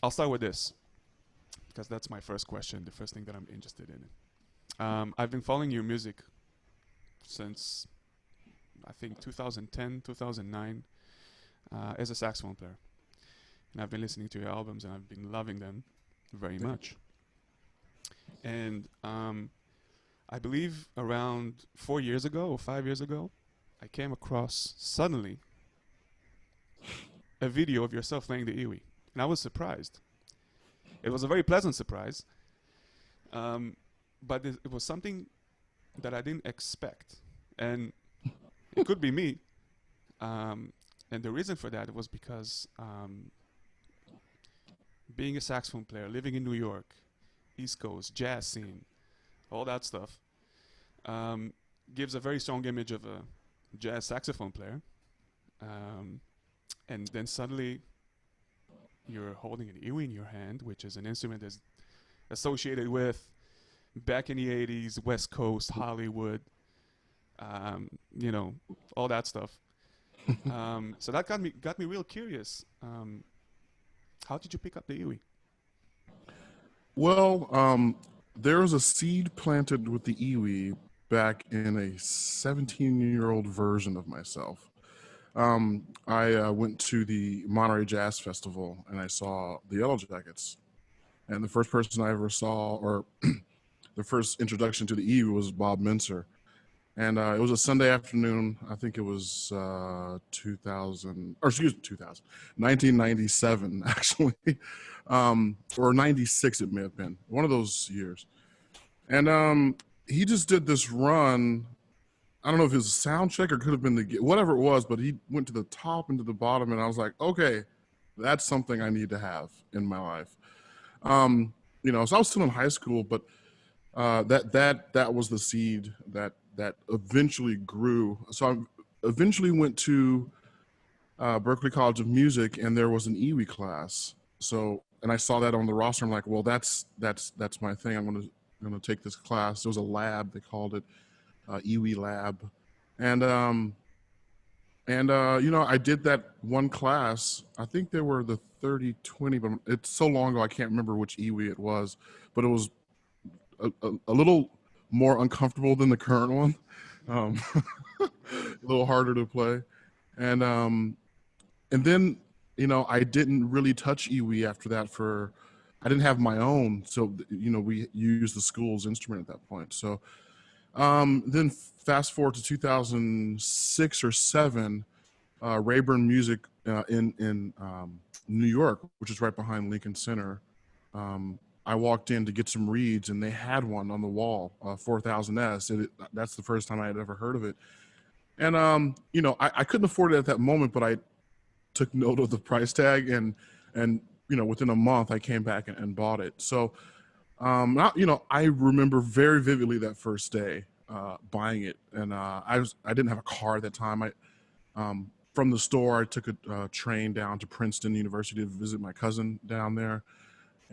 I'll start with this because that's my first question, the first thing that I'm interested in. I've been following your music since I think 2010, 2009 as a saxophone player. And I've been listening to your albums and I've been loving them very Thank much. And I believe around 4 years ago or 5 years ago, I came across suddenly a video of yourself playing the iwi. And I was surprised. It was a very pleasant surprise, but it was something that I didn't expect. And it could be me. And the reason for that was because being a saxophone player, living in New York, East Coast, jazz scene, all that stuff, gives a very strong image of a jazz saxophone player. Um, and then suddenly you're holding an iwi in your hand, which is an instrument that's associated with back in the 80s, West Coast, Hollywood, you know, all that stuff. So that got me real curious. How did you pick up the iwi? Well, there was a seed planted with the iwi back in a 17-year-old version of myself. I went to the Monterey Jazz Festival and I saw the Yellow Jackets. And the first person I ever saw, or the first introduction to the iwi, was Bob Mincer. And it was a Sunday afternoon. I think it was 2000, or excuse me, 2000, 1997, actually, or 96. It may have been one of those years. And he just did this run. I don't know if it was a sound check or could have been whatever it was, but he went to the top and to the bottom, and I was like, okay, that's something I need to have in my life. So I was still in high school, but that was the seed that eventually grew. So I eventually went to Berklee College of Music, and there was an iwi class. So, and I saw that on the roster. I'm like, well, that's my thing. I'm gonna take this class. There was a lab, they called it iwi lab, and I did that one class. I think they were the 30/20, but it's so long ago I can't remember which iwi it was, but it was a little more uncomfortable than the current one, um, a little harder to play, and then I didn't really touch iwi after that. I didn't have my own, so we used the school's instrument at that point. So then fast forward to 2006 or seven, Rayburn Music in New York, which is right behind Lincoln Center. I walked in to get some reeds, and they had one on the wall, 4000S. That's the first time I had ever heard of it. And I couldn't afford it at that moment, but I took note of the price tag, and within a month I came back and bought it. So I remember very vividly that first day buying it, and I didn't have a car at that time. From the store, I took a train down to Princeton University to visit my cousin down there,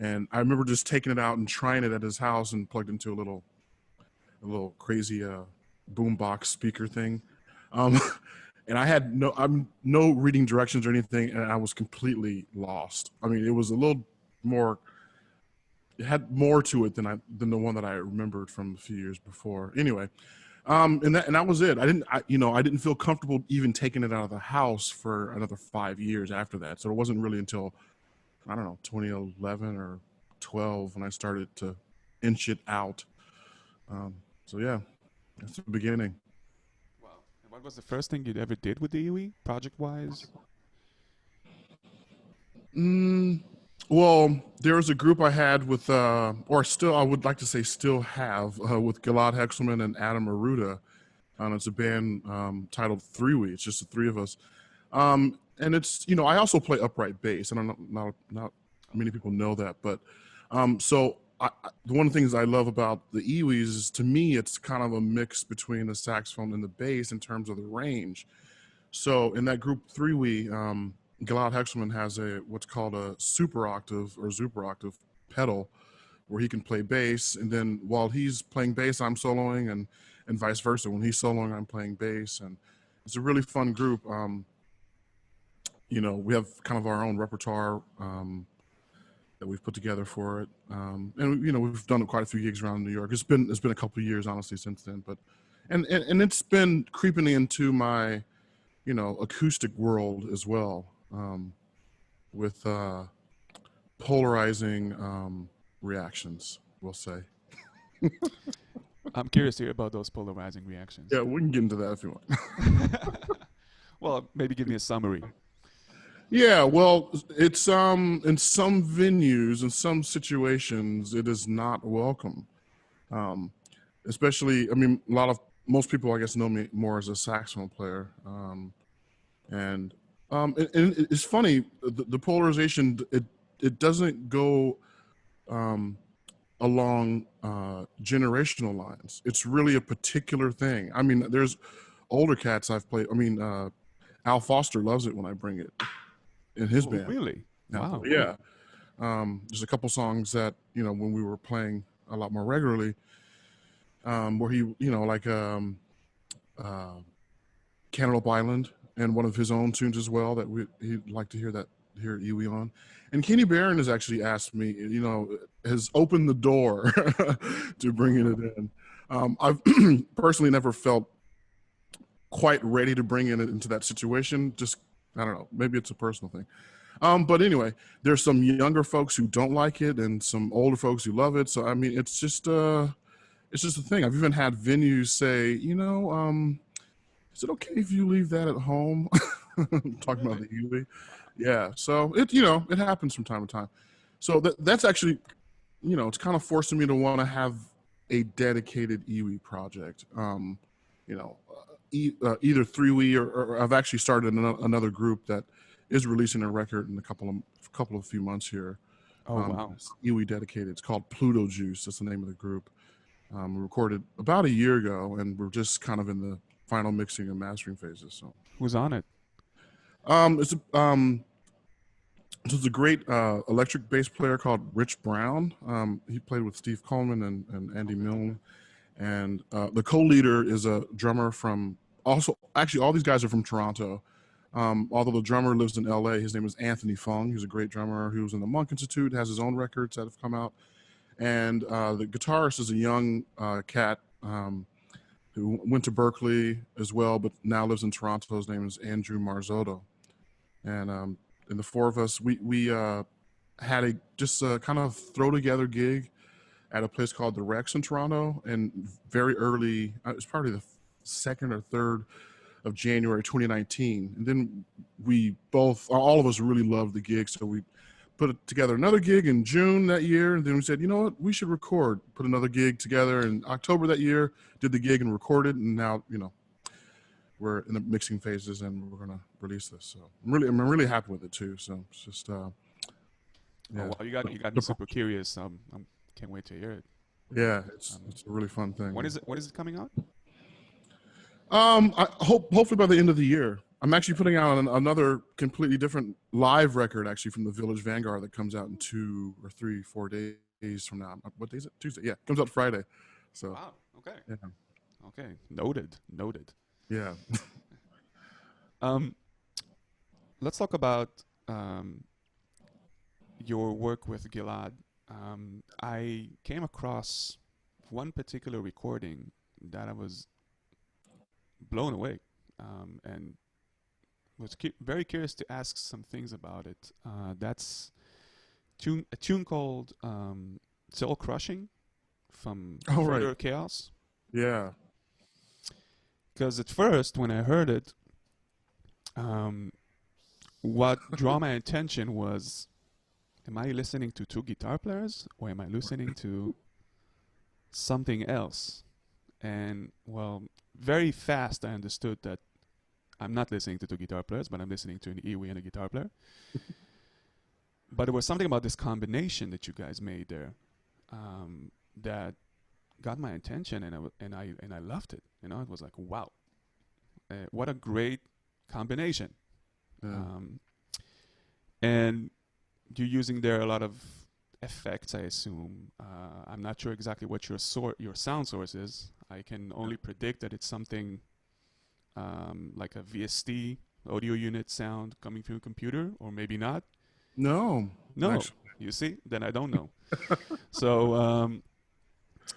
and I remember just taking it out and trying it at his house and plugged into a little crazy boombox speaker thing. Um, and I had no reading directions or anything, and I was completely lost. I mean, it was a little more. It had more to it than the one that I remembered from a few years before. Anyway, and that was it. I didn't feel comfortable even taking it out of the house for another 5 years after that. So it wasn't really until, I don't know, 2011 or 12 when I started to inch it out. So yeah, that's the beginning. Wow. And what was the first thing you ever did with the iwi, project-wise? Mm, well, there was a group I had with, or still, I would like to say still have, with Gilad Hekselman and Adam Aruda. It's a band titled Three We. It's just the three of us. And it's, I also play upright bass. I don't know, not many people know that, but so one of the things I love about the iwis is, to me, it's kind of a mix between the saxophone and the bass in terms of the range. So in that group Three We, Gilad Hekselman has what's called a super octave or super octave pedal, where he can play bass, and then while he's playing bass, I'm soloing, and vice versa. When he's soloing, I'm playing bass, and it's a really fun group. We have kind of our own repertoire. that we've put together for it. And you know, we've done quite a few gigs around New York. It's been a couple of years, honestly, since then. But and it's been creeping into my, you know, acoustic world as well, with polarizing reactions, we'll say. I'm curious to hear about those polarizing reactions. Yeah, we can get into that if you want. Well, maybe give me a summary. Yeah, well, it's in some venues, in some situations, it is not welcome. Um, Especially, I mean, most people, I guess, know me more as a saxophone player, and it's funny, the polarization, it doesn't go along generational lines. It's really a particular thing. I mean, there's older cats I've played. I mean, Al Foster loves it when I bring it in his Oh, band. really? Wow. Yeah. There's a couple songs that, you know, when we were playing a lot more regularly, where he, you know, like Cantaloupe Island and one of his own tunes as well that he'd like to hear Iwi on. And Kenny Barron has actually asked me, you know, has opened the door to bringing it in. I've personally never felt quite ready to bring it into that situation. Just, I don't know, maybe it's a personal thing. But anyway, there's some younger folks who don't like it and some older folks who love it. So, I mean, it's just a thing. I've even had venues say, you know, is it okay if you leave that at home? Talking about the Iwi. Yeah. So you know, it happens from time to time. So that's actually, you know, it's kind of forcing me to want to have a dedicated Iwi project. You know, either 3 or I've actually started another group that is releasing a record in a couple of few months here. Oh, wow. It's Iwi dedicated. It's called Pluto Juice. That's the name of the group. We recorded about a year ago, and we're just kind of in the final mixing and mastering phases. So, Who's on it? it's a great electric bass player called Rich Brown. He played with Steve Coleman and Andy Milne, and the co-leader is a drummer from actually all these guys are from Toronto. Although the drummer lives in LA, his name is Anthony Fung. He's a great drummer. He was in the Monk Institute, has his own records that have come out. And the guitarist is a young cat who went to Berkeley as well, but now lives in Toronto. His name is Andrew Marzotto. And the four of us, we had a just kind of throw together gig at a place called the Rex in Toronto. And very early, it was probably the 2nd or 3rd of January 2019. And then all of us really loved the gig. So we put together another gig in June that year. And then we said, you know what, we should put another gig together in October that year, did the gig and recorded. And now, you know, we're in the mixing phases and we're going to release this. So I'm really happy with it too. So it's just, yeah. Oh, wow, you got me super curious. Can't wait to hear it. Yeah, it's a really fun thing. When is it coming out? Hopefully by the end of the year. I'm actually putting out another completely different live record, actually, from the Village Vanguard that comes out in 2 or 3, 4 days from now. What day is it? Tuesday. Yeah, it comes out Friday. So. Wow. Okay. Yeah. Okay. Noted. Yeah. Let's talk about your work with Gilad. I came across one particular recording that I was blown away, and was very curious to ask some things about it. That's a tune called Soul Crushing from Further Chaos. Yeah. Because at first, when I heard it, what drew my attention was, am I listening to 2 guitar players or am I listening to something else? And, well, very fast I understood that I'm not listening to 2 guitar players, but I'm listening to an Iwi and a guitar player. But there was something about this combination that you guys made there that got my attention, and I loved it. You know, it was like, wow, what a great combination. Yeah. And you're using there a lot of effects, I assume. I'm not sure exactly what your sound source is. I can only predict that it's something like a VST audio unit sound coming through a computer, or maybe not. No. No. Actually, You see? Then I don't know. So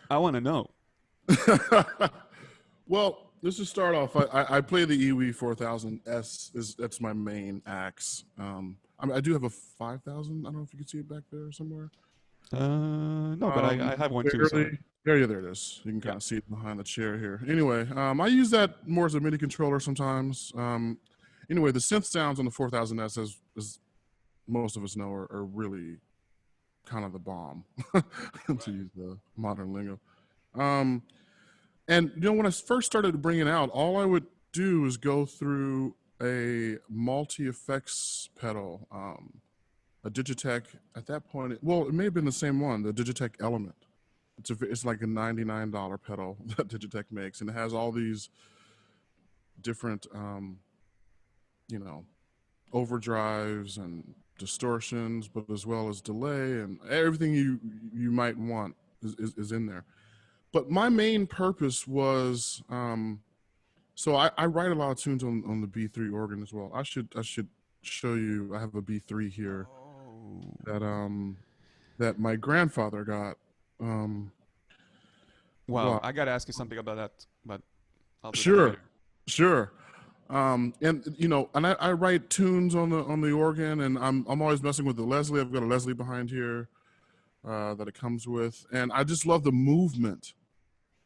I want to know. Well, let's just start off. I play the EWI 4000S. That's my main axe. I do have a 5000. I don't know if you can see it back there somewhere. No, but I have one too. So There it is. You can yeah. kind of see it behind the chair here. Anyway, I use that more as a MIDI controller sometimes. Anyway, the synth sounds on the 4000S, as most of us know, are really kind of the bomb, to use the modern lingo. And when I first started bringing it out, all I would do is go through a multi-effects pedal, a Digitech. At that point, it may have been the same one, the Digitech Element. It's like a $99 pedal that Digitech makes, and it has all these different, overdrives and distortions, but as well as delay and everything you might want is in there. But my main purpose was, so I write a lot of tunes on the B3 organ as well. I should show you. I have a B3 here that my grandfather got. Wow, I gotta ask you something about that, but I'll do that Sure, later. sure. And and I write tunes on the organ, and I'm always messing with the Leslie. I've got a Leslie behind here that it comes with, and I just love the movement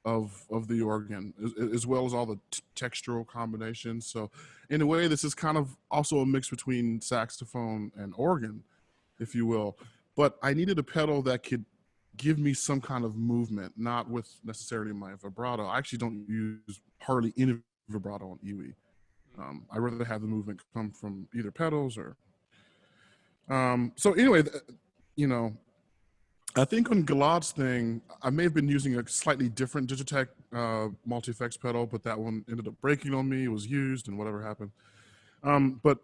of the organ, as well as all the textural combinations. So in a way, this is kind of also a mix between saxophone and organ, if you will. But I needed a pedal that could give me some kind of movement, not with necessarily my vibrato. I actually don't use hardly any vibrato on EWI. I rather have the movement come from either pedals or. So anyway, I think on Gilad's thing, I may have been using a slightly different Digitech multi-effects pedal, but that one ended up breaking on me. It was used, and whatever happened. But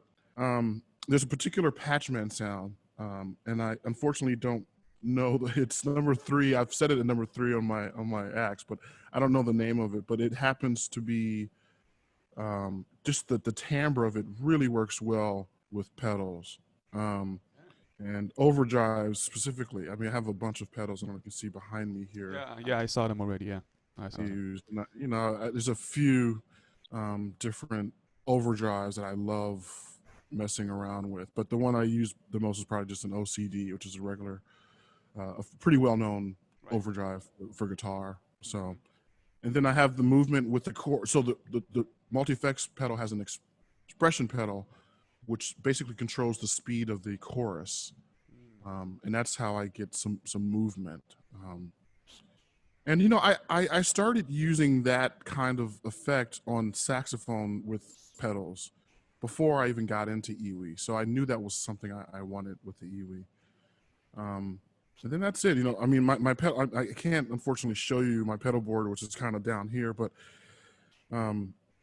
there's a particular Patchman sound, and I unfortunately don't know it's number 3. I've set it at number 3 on my axe, but I don't know the name of it. But it happens to be just that the timbre of it really works well with pedals. And overdrives specifically. I mean, I have a bunch of pedals. I don't know if you can see behind me here. Yeah, I saw them already. Yeah, I saw them. There's a few different overdrives that I love messing around with, but the one I use the most is probably just an OCD, which is a regular, a pretty well-known overdrive for guitar. So, and then I have the movement with the chord. So the multi-effects pedal has an expression pedal, which basically controls the speed of the chorus. And that's how I get some movement. And I started using that kind of effect on saxophone with pedals before I even got into EWI. So I knew that was something I wanted with the EWI. And then that's it. I mean, my pedal, I can't unfortunately show you my pedal board, which is kind of down here, but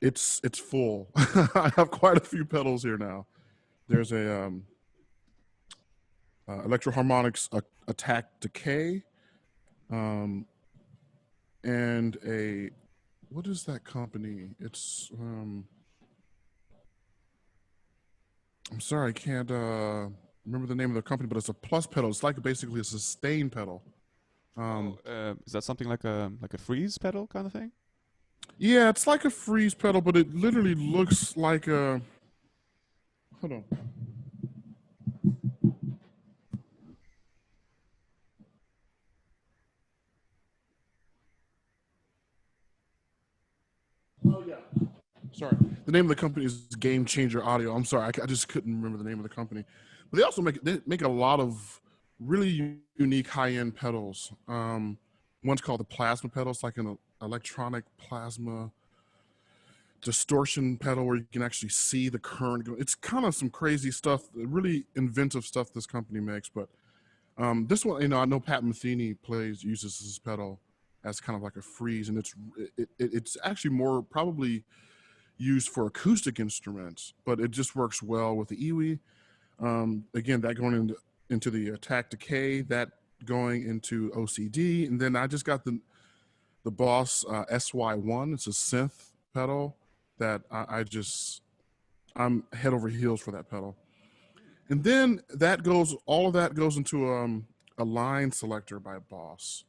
it's full. I have quite a few pedals here now. There's a Electro-Harmonix Attack Decay, and a, what is that company? It's I'm sorry, I can't remember the name of the company, but it's a plus pedal. It's like basically a sustain pedal. Is that something like a freeze pedal kind of thing? Yeah, it's like a freeze pedal, but it literally looks like a. Hold on. Oh yeah. Sorry. The name of the company is Game Changer Audio. I'm sorry, I just couldn't remember the name of the company. But they also make a lot of really unique high-end pedals. One's called the plasma pedal. It's like an electronic plasma distortion pedal where you can actually see the current. It's kind of some crazy stuff, really inventive stuff this company makes. But this one, I know Pat Metheny uses this pedal as kind of like a freeze, and it's actually more probably used for acoustic instruments, but it just works well with the EWI. Again, that going into the Attack Decay, that going into OCD, and then I just got the Boss SY1. It's a synth pedal that I'm head over heels for that pedal. And then all of that goes into a line selector by Boss,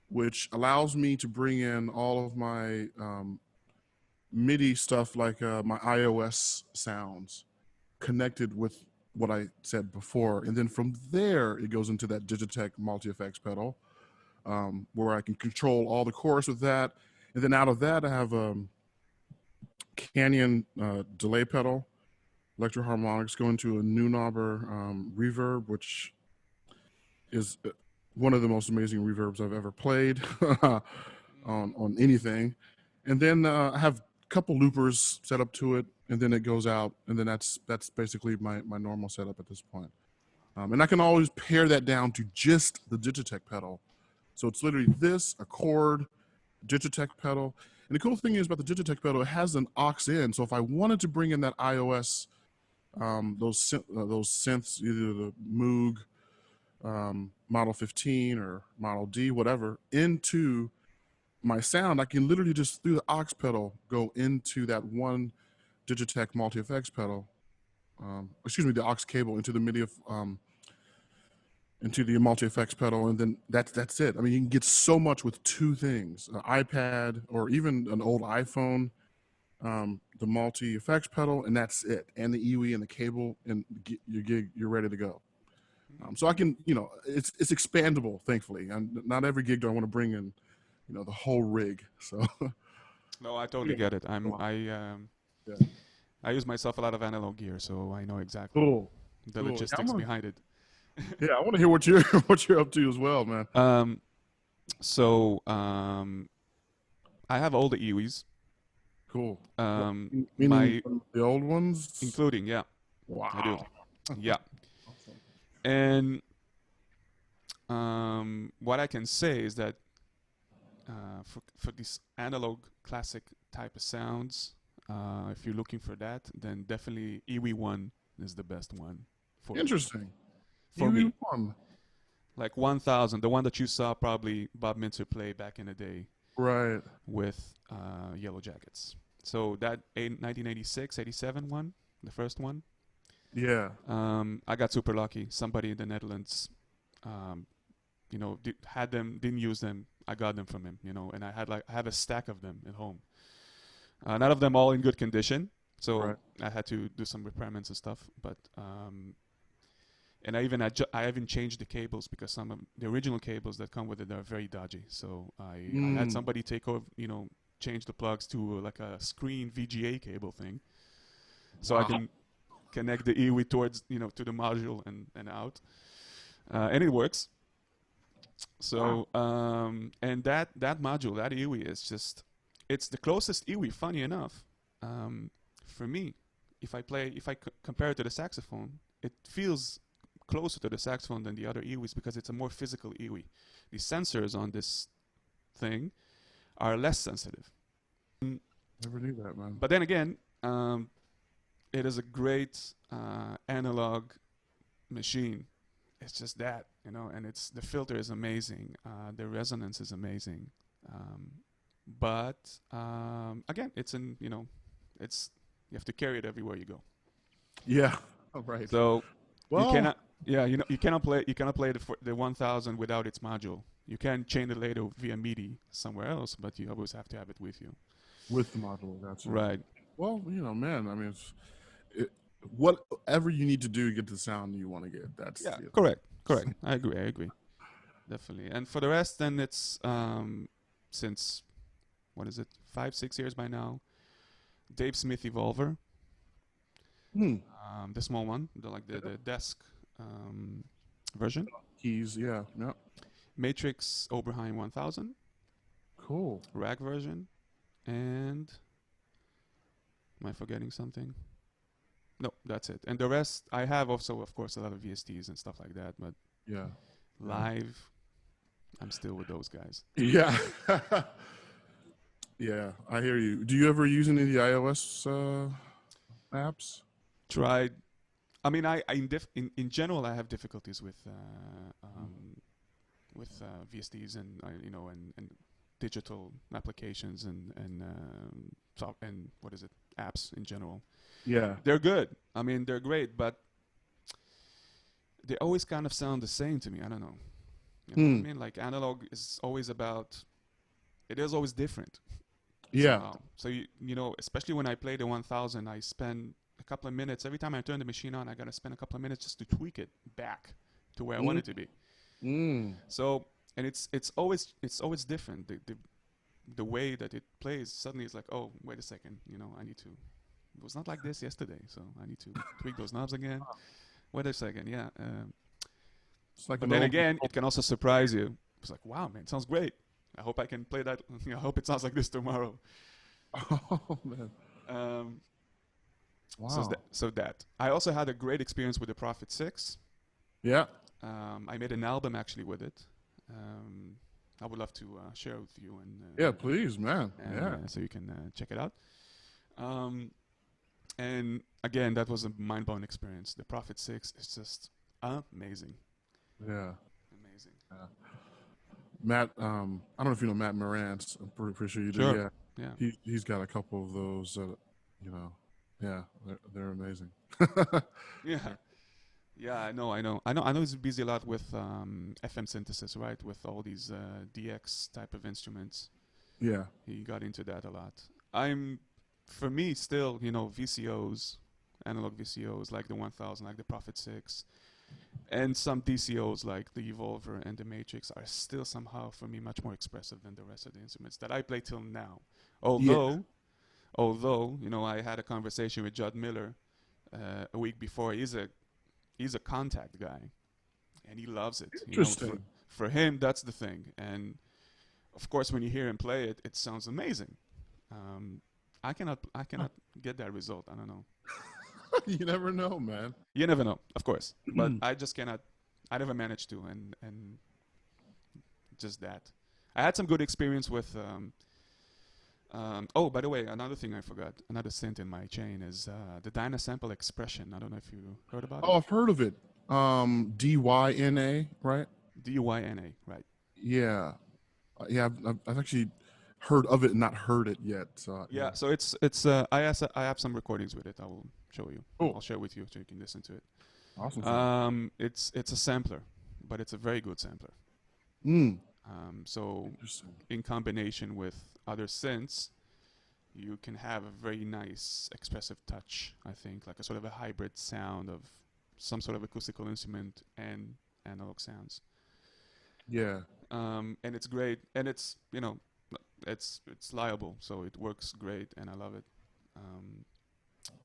which allows me to bring in all of my MIDI stuff, like my iOS sounds connected with what I said before. And then from there, it goes into that Digitech multi-effects pedal, where I can control all the chorus with that. And then out of that, I have a Canyon delay pedal, electro harmonics, go into a Neunauber reverb, which is one of the most amazing reverbs I've ever played on anything. And then I have a couple loopers set up to it, and then it goes out, and then that's basically my normal setup at this point. And I can always pare that down to just the Digitech pedal. So it's literally this, a chord, Digitech pedal. And the cool thing is about the Digitech pedal, it has an aux in. So if I wanted to bring in that iOS, those synths, either the Moog Model 15 or Model D, whatever, into my sound, I can literally just through the aux pedal go into that one Digitech multi-effects pedal. The aux cable into the MIDI of into the multi-effects pedal, and then that's it. I mean, you can get so much with two things: an iPad or even an old iPhone, the multi-effects pedal, and that's it. And the EWI and the cable, and your gig, you're ready to go. So I can, it's expandable, thankfully. And not every gig do I want to bring in, the whole rig. So. No, I totally get it. I use myself a lot of analog gear, so I know exactly the logistics behind it. Yeah, I want to hear what you're up to as well, man. I have all the EWIs. Cool. The old ones, including, yeah. Wow. I do. Yeah. And what I can say is that for these analog classic type of sounds, if you're looking for that, then definitely EWI1 is the best one. Interesting. For me. EWI1. Like 1000, the one that you saw probably Bob Mintzer play back in the day. Right. With Yellow Jackets. So that 1986, 87 one, the first one. Yeah. I got super lucky. Somebody in the Netherlands, had them, didn't use them. I got them from him, and I have a stack of them at home. None of them all in good condition, so I had to do some repairments and stuff. But and I even changed the cables because some of the original cables that come with it are very dodgy. So I had somebody take over, change the plugs to like a screen VGA cable thing, so I can connect the EWI towards, to the module and out, and it works. So and that module, that EWI is it's the closest EWI, funny enough, for me. If I compare it to the saxophone, it feels closer to the saxophone than the other EWIs because it's a more physical EWI. The sensors on this thing are less sensitive. Never knew that, man. But then again, it is a great analog machine. It's just that, and the filter is amazing. The resonance is amazing. But again, it's you have to carry it everywhere you go. Yeah. Oh, right. So you cannot. Yeah, you cannot play the 1000 without its module. You can chain it later via MIDI somewhere else, but you always have to have it with you. With the module, that's right. Well, man, I mean, whatever you need to do to get the sound you want to get. That's correct. I agree. Definitely. And for the rest, then it's since 5-6 years by now. Dave Smith Evolver. The small one, the desk version. Keys, yeah. Matrix Oberheim 1000. Cool. Rack version. And am I forgetting something? No, that's it. And the rest, I have also, of course, a lot of VSTs and stuff like that. But live, I'm still with those guys. Yeah. Yeah, I hear you. Do you ever use any of the iOS apps? Tried. I mean, in general, I have difficulties with VSTs and and digital applications and apps in general. Yeah, they're good. I mean, they're great, but they always kind of sound the same to me. I don't know. You know what I mean? Like analog is always about. It is always different. Yeah. Somehow. So you know, especially when I play the 1000, I spend a couple of minutes every time I turn the machine on. I gotta spend a couple of minutes just to tweak it back to where I want it to be. So, and it's always different. The way that it plays suddenly is like, oh, wait a second, you know, I need to. It was not like this yesterday, so I need to tweak those knobs again. Wait a second, yeah. It's like But then again, it can also surprise you. It's like, wow, man, it sounds great. I hope I can play that. I hope it sounds like this tomorrow. Oh man. Wow. So that. I also had a great experience with the Prophet 6. Yeah. I made an album actually with it. I would love to share with you. Yeah, please, man. So you can check it out. And again, that was a mind-blowing experience. The Prophet 6 is just amazing. Yeah. Amazing. Matt, I don't know if you know Matt Morantz. I'm pretty sure you do. Sure. Yeah. He's got a couple of those. You know, yeah, they're amazing. Yeah. Yeah, I know he's busy a lot with FM synthesis, right? With all these DX type of instruments. Yeah. He got into that a lot. For me, still, you know, VCOs, analog VCOs like the 1000, like the Prophet 6, and some DCOs like the Evolver and the Matrix are still somehow, for me, much more expressive than the rest of the instruments that I play till now. Although, you know, I had a conversation with Judd Miller a week before. He's a contact guy, and he loves it. Interesting. You know, for him, that's the thing. And of course, when you hear him play it, it sounds amazing. I cannot get that result. I don't know. You never know, man. You never know, of course. But I just cannot. I never managed to, and just that. I had some good experience with. Oh, by the way, another thing I forgot. Another synth in my chain is the Dayna sample expression. I don't know if you heard about it. Oh, I've heard of it. DYNA, right? DYNA, right? Yeah, yeah. I've actually heard of it and not heard it yet. So, yeah. So it's I have some recordings with it. I will show you. Cool. I'll share with you so you can listen to it. Awesome. It's a sampler, but it's a very good sampler. So in combination with other synths, you can have a very nice expressive touch, I think, like a sort of a hybrid sound of some sort of acoustical instrument and analog sounds. Yeah. And it's great, and it's, you know, it's liable, so it works great, and I love it.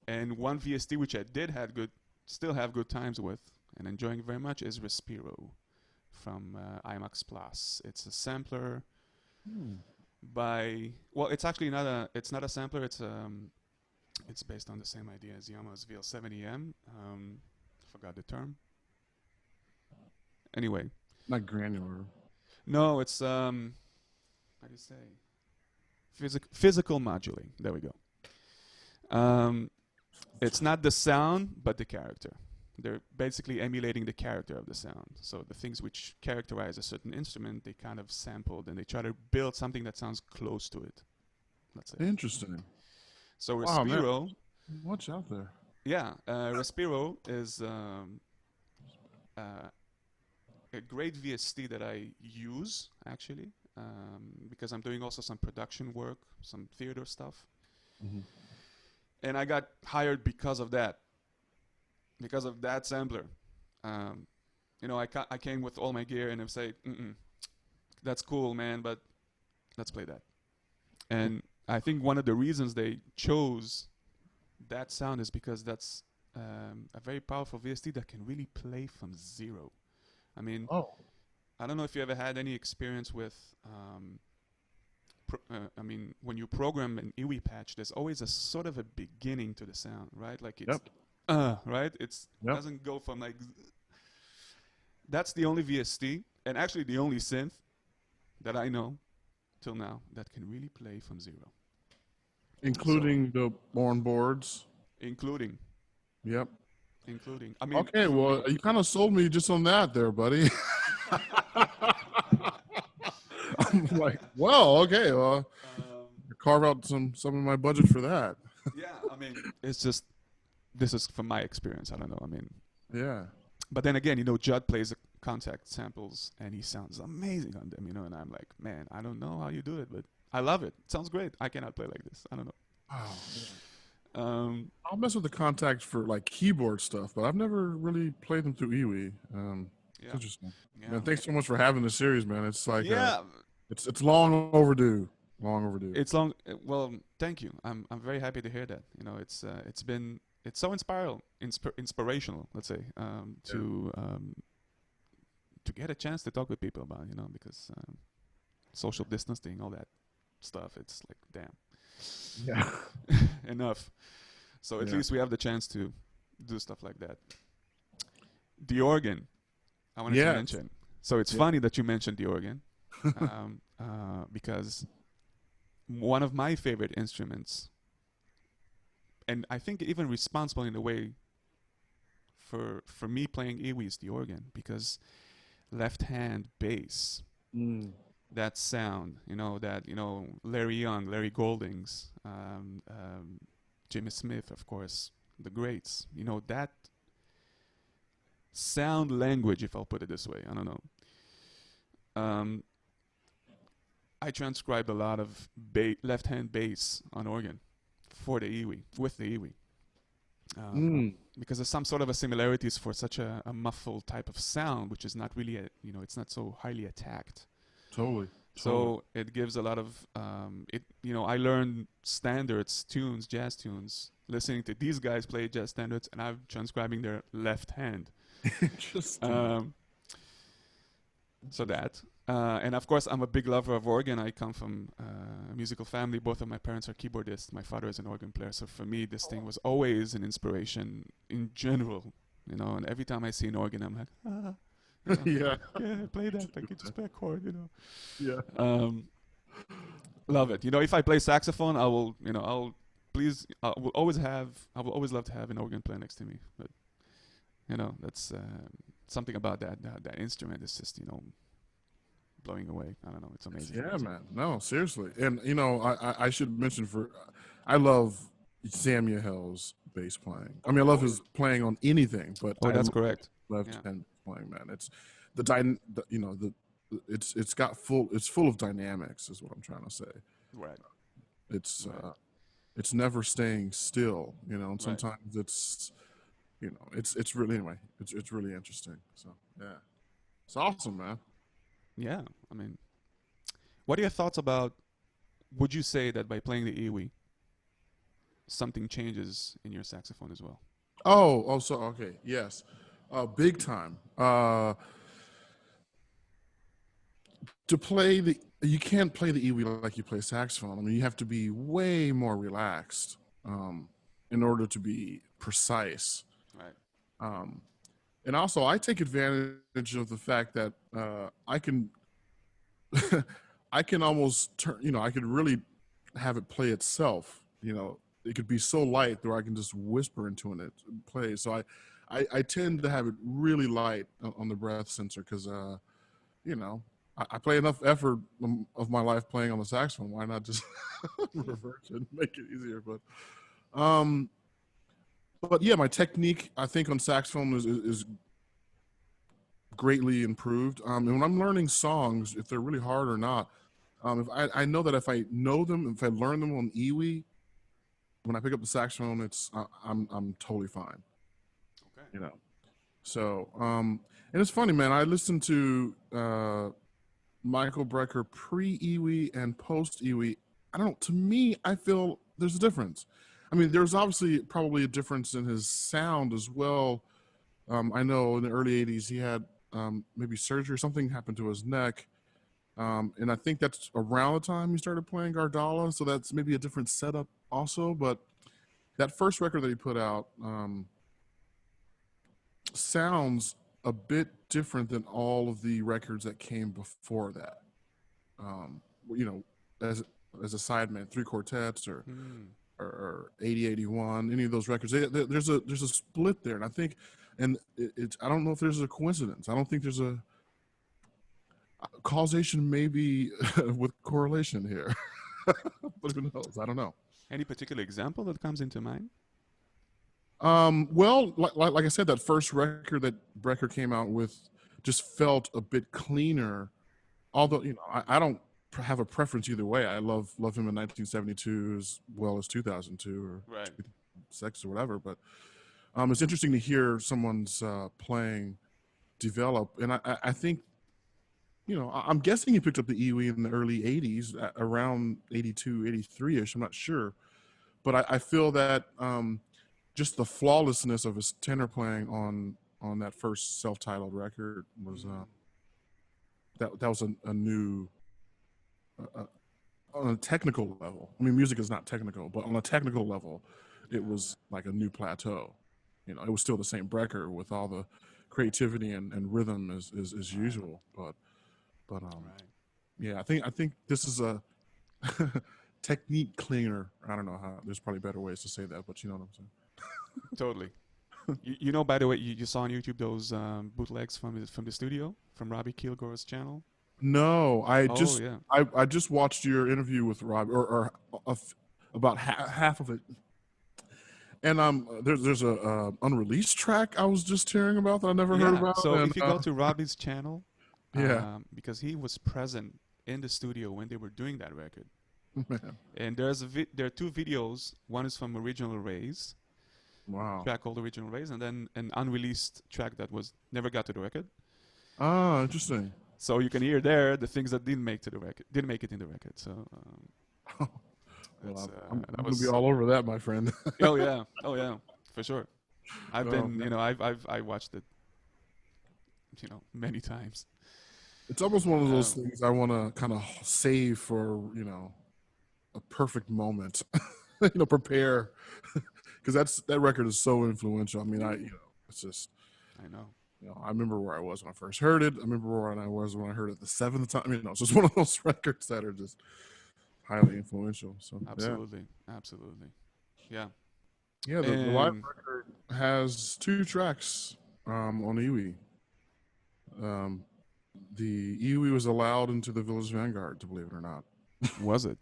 And one VST which I still have good times with and enjoying very much is Respiro from IMAX Plus. It's a sampler it's actually not a sampler. It's based on the same idea as Yamaha's VL70M. Forgot the term. Anyway. Not granular. No, it's how do you say? Physical modulating. There we go. It's not the sound, but the character. They're basically emulating the character of the sound. So the things which characterize a certain instrument, they kind of sampled, and they try to build something that sounds close to it. Let's say. Interesting. So Respiro. Man. Watch out there. Yeah, Respiro is a great VST that I use actually, because I'm doing also some production work, some theater stuff, and I got hired because of that sampler. You know, I came with all my gear and I say, that's cool, man, but let's play that. And I think one of the reasons they chose that sound is because that's a very powerful VST that can really play from zero. I mean, I don't know if you ever had any experience with, I mean, when you program an EWI patch, there's always a sort of a beginning to the sound, right? Like it's, right? It doesn't go from like, that's the only VST, and actually the only synth that I know till now that can really play from zero. Including the on boards? Including. Yep. Including. I mean. Okay, well, you kind of sold me just on that there, buddy. I'm like, well, okay, well, carve out some of my budget for that. Yeah, I mean, it's just, this is from my experience. I don't know. I mean. Yeah. But then again, Judd plays the contact samples and he sounds amazing on them, and I'm like, man, I don't know how you do it, but I love it. It sounds great. I cannot play like this. I don't know. Oh, I'll mess with the contact for like keyboard stuff, but I've never really played them through iwi. It's interesting. Yeah. Man, thanks so much for having this series, man. It's like it's long overdue. Long overdue. It's long. Well, thank you. I'm very happy to hear that. It's so inspirational. Let's say to get a chance to talk with people about because social distancing, all that stuff. It's like damn. Yeah. Enough. So at least we have the chance to do stuff like that. The organ, I wanted to mention. So it's funny that you mentioned the organ, because one of my favorite instruments, and I think even responsible in a way for me playing iwi, is the organ, because left hand bass. That sound, Larry Young, Larry Goldings, Jimmy Smith, of course, the greats, that sound language, if I'll put it this way, I don't know. I transcribed a lot of left-hand bass on organ for the iwi, with the iwi. Because there's some sort of a similarities for such a muffled type of sound, which is not really, it's not so highly attacked. Totally. So it gives a lot of I learned standards, tunes, jazz tunes, listening to these guys play jazz standards, and I'm transcribing their left hand. Interesting. So that, and of course, I'm a big lover of organ. I come from a musical family. Both of my parents are keyboardists. My father is an organ player. So for me, this thing was always an inspiration in general. And every time I see an organ, I'm like, Yeah, play that. I could just play a chord, Yeah. Love it. If I play saxophone, I will, I will always love to have an organ player next to me. But, that's something about that instrument is just, blowing away. I don't know. It's amazing. Yeah, man. No, seriously. And, I should mention I love Samuel's bass playing. I mean, I love his playing on anything, but that's correct. Left hand playing, man. It's it's full of dynamics, is what I'm trying to say. Right. It's never staying still, and sometimes it's it's really, anyway, it's really interesting. So yeah, it's awesome, man. Yeah, I mean, what are your thoughts about? Would you say that by playing the iwi, something changes in your saxophone as well? So okay, yes. Big time. To play you can't play the iwi like you play saxophone. I mean, you have to be way more relaxed in order to be precise. Right. And also, I take advantage of the fact that I can, I can almost turn. I could really have it play itself. It could be so light that I can just whisper into it and play. So I tend to have it really light on the breath sensor because, I play enough effort of my life playing on the saxophone. Why not just revert it and make it easier? But yeah, my technique, I think, on saxophone is greatly improved. And when I'm learning songs, if they're really hard or not, if I know that if I know them, if I learn them on iwi, when I pick up the saxophone, I'm totally fine. Okay. So and it's funny, man. I listened to Michael Brecker pre-iwi and post-iwi. I don't know. To me, I feel there's a difference. I mean, there's obviously probably a difference in his sound as well. I know in the early 80s he had maybe surgery or something happened to his neck. And I think that's around the time he started playing Gardala. So that's maybe a different setup also. But that first record that he put out sounds a bit different than all of the records that came before that. As a sideman, three quartets or 8081, any of those records, there's a split there, and I think, and I don't know if there's a coincidence. I don't think there's a causation, maybe with correlation here, but who knows? I don't know. Any particular example that comes into mind? Well, like I said, that first record that Brecker came out with just felt a bit cleaner. Although, I don't have a preference either way. I love him in 1972 as well as 2002 or Right. 2006 or whatever. But it's interesting to hear someone's playing develop. And I think, I'm guessing he picked up the EWI in the early 80s, around 82, 83-ish. I'm not sure. But I feel that just the flawlessness of his tenor playing on that first self-titled record was that was a new on a technical level. I mean, music is not technical, but on a technical level, it was like a new plateau. It was still the same Brecker with all the creativity and rhythm as usual, but yeah, I think this is a technique cleaner. I don't know how. There's probably better ways to say that, but you know what I'm saying. Totally. By the way, you saw on YouTube those bootlegs from the studio, from Robbie Kilgore's channel? No, I yeah. just watched your interview with Rob, or about half of it, and there's a unreleased track I was just hearing about that I never heard about. So and, if you go to Robbie's channel, yeah, because he was present in the studio when they were doing that record, man, and there are two videos. One is from Original Rays, wow, track called Original Rays, and then an unreleased track that was never got to the record. ah, interesting. So you can hear there the things that didn't make it in the record. So Well, I'm gonna be all over that, my friend. oh yeah, for sure. I've been, man. I watched it, many times. It's almost one of those things I want to kind of save for a perfect moment. Prepare, because that record is so influential. I mean, it's just. I know. I remember where I was when I first heard it. I remember where I was when I heard it the seventh time. I mean, it's just one of those records that are just highly influential. So absolutely. Yeah. Yeah, the live record has 2 tracks on EWI. The EWI was allowed into the Village Vanguard, to believe it or not. Was it?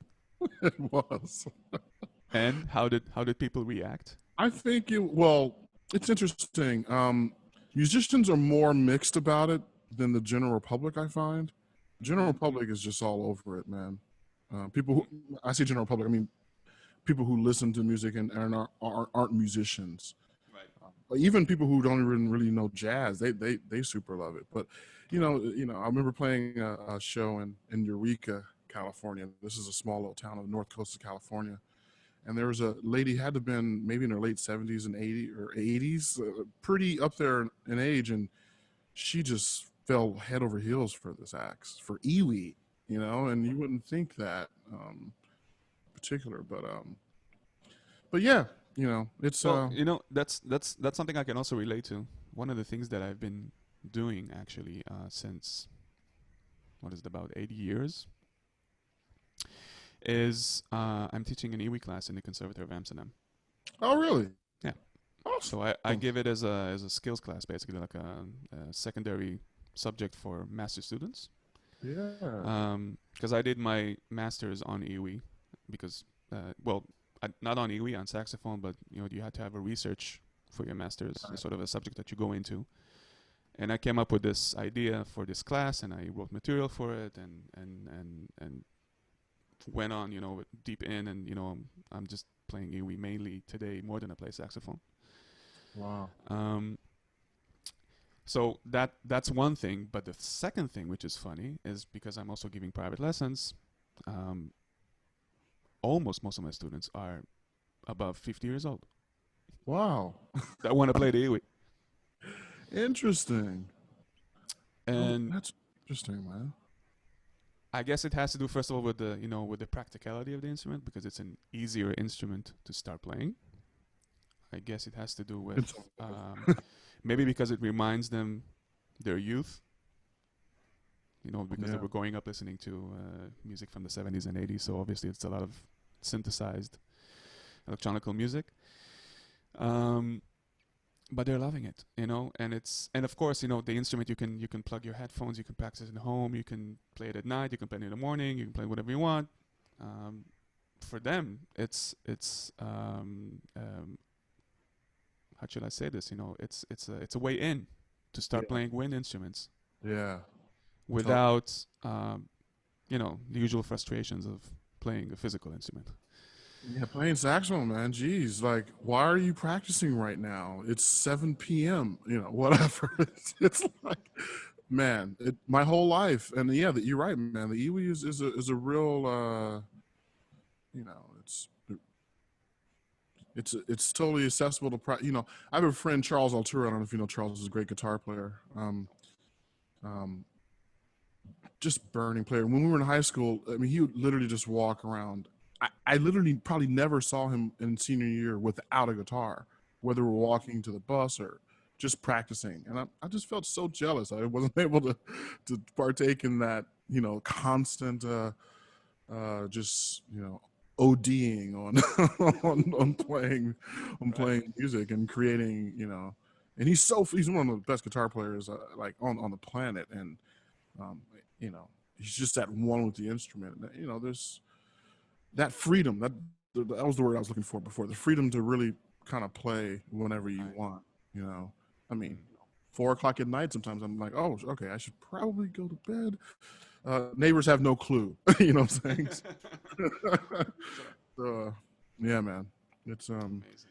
It was. And how did people react? I think it's interesting. Musicians are more mixed about it than the general public, I find. The general public is just all over it, man. I say general public, I mean people who listen to music and aren't musicians. Right. Even people who don't even really know jazz, they super love it. But I remember playing a show in Eureka, California. This is a small little town on the north coast of California. And there was a lady, had to have been maybe in her late 70s and 80s, pretty up there in age, and she just fell head over heels for this act, for EWI, and you wouldn't think that particular, but yeah, it's that's something I can also relate to. One of the things that I've been doing actually since about 80 years is I'm teaching an EWI class in the Conservatory of Amsterdam. Oh, really? Yeah. Awesome. So I give it as a skills class, basically like a secondary subject for master students. Yeah. Because I did my master's on EWI, because not on EWI, on saxophone, but you had to have a research for your master's, sort of a subject that you go into. And I came up with this idea for this class, and I wrote material for it, and went on, deep in, and I'm just playing EWI mainly today more than I play saxophone. Wow. So that's one thing, but the second thing, which is funny, is because I'm also giving private lessons. Almost most of my students are above 50 years old. Wow. That want to play the EWI. Interesting. And that's interesting, man. I guess it has to do, first of all, with the practicality of the instrument, because it's an easier instrument to start playing. I guess it has to do with maybe because it reminds them their youth. Because they were growing up listening to music from the 70s and 80s, so obviously it's a lot of synthesized electronical music. But they're loving it, and of course, the instrument, you can plug your headphones, you can practice it at home, you can play it at night, you can play it in the morning, you can play whatever you want. For them, it's how should I say this? You know, it's a way in to start Yeah. playing wind instruments Yeah. without you know, the usual frustrations of playing a physical instrument. Yeah, playing saxophone, man. Jeez, like, why are you practicing right now? It's 7 p.m. You know, whatever. It's like, man, my whole life, and yeah, you're right, man. The iwi is a real, you know, it's totally accessible to you know. I have a friend, Charles Altura. I don't know if you know Charles is a great guitar player. Um, just burning player. When we were in high school, I mean, he would literally just walk around. I literally probably never saw him in senior year without a guitar, whether we're walking to the bus or just practicing. And I just felt so jealous. I wasn't able to partake in that, you know, constant, just, you know, ODing on, on playing music and creating, you know, and he's one of the best guitar players like on the planet. And, you know, he's just at one with the instrument. You know, there's that freedom. That was the word I was looking for before. The freedom to really kind of play whenever you want. You know, I mean, 4 o'clock at night. Sometimes I'm like, oh, okay, I should probably go to bed. Neighbors have no clue. You know what I'm saying? So, yeah, man, it's Amazing.